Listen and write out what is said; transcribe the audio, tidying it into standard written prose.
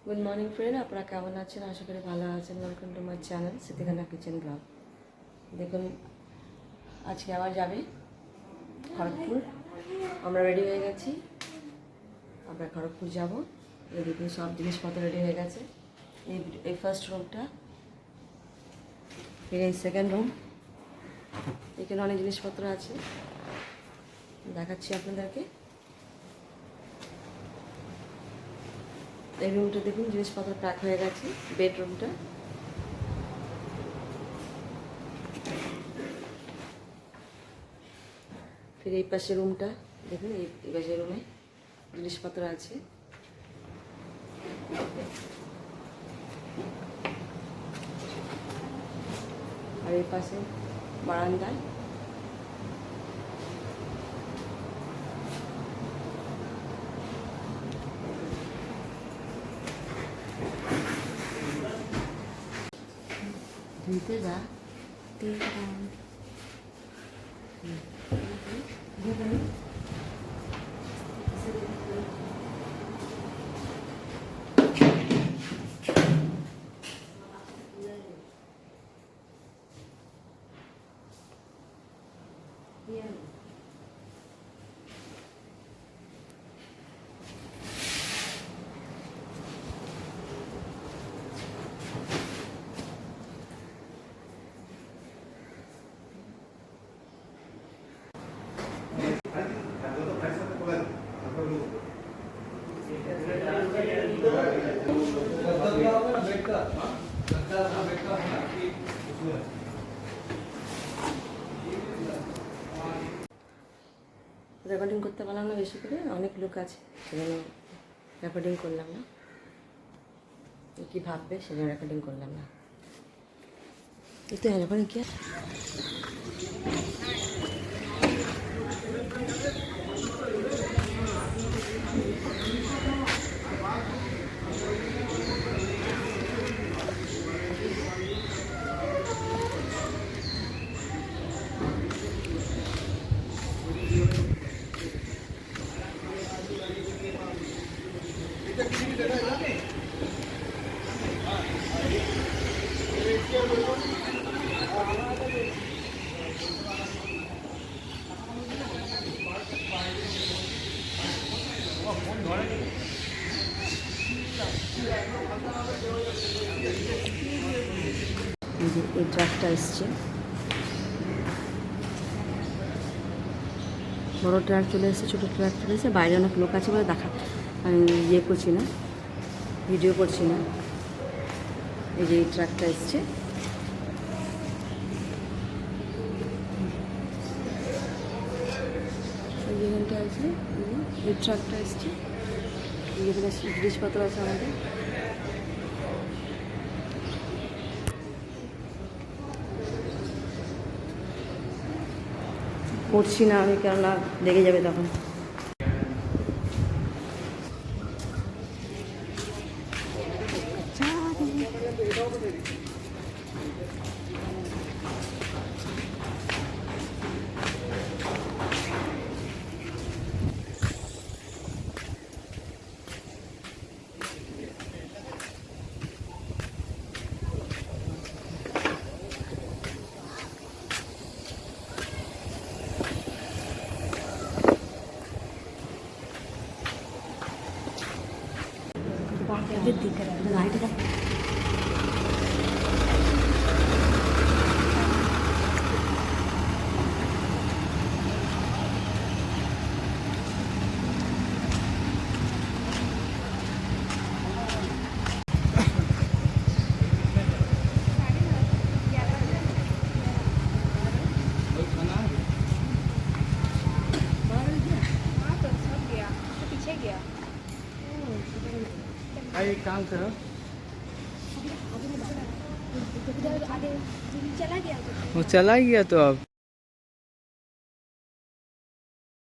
Good morning friend, আপনারা কেমন আছেন? আশা করি ভালো আছেন। Welcome to my channel Siddikhana kitchen blog. দেখুন, আজকে আবার যাবে খড়গপুর। আমরা রেডি হয়ে গেছি, আমরা খড়গপুর যাব। এদিকে সব জিনিসপত্র রেডি হয়ে গেছে। এই ফার্স্ট রুমটা, এই সেকেন্ড রুম। এখানে অনেক জিনিসপত্র আছে, দেখাচ্ছি আপনাদেরকে। এই রুমটা দেখুন, জিনিসপত্র প্যাক হয়ে গেছে। বেডরুমটা, ফির এই পাশে রুমটা দেখুন। এই পাশে রুমে জিনিসপত্র আছে। আর এই পাশে বারান্দায় ধুইতে যা রেকর্ডিং করতে পারলাম না বেশি করে, অনেক লোক আছে সেজন্য রেকর্ডিং করলাম না। কী ভাববে সেজন্য রেকর্ডিং করলাম না। itu hanya কি এই ট্রাকটা এসছে, বড়ো ট্রাক চলে এসেছে, ছোটো ট্রাক চলে এসেছে। বাইরে অনেক লোক আছে বলে আমি ইয়ে করছি না, ভিডিও করছি না। এই যে এই ট্রাকটা এসছে, যেখানটা আছে এই ট্রাকটা এসছে। যেখানে জিনিসপত্র আছে আমাদের, করছি না আমি, কেননা লেগে যাবে তখন। লাইট एक काम करो, वो चला गया तो अब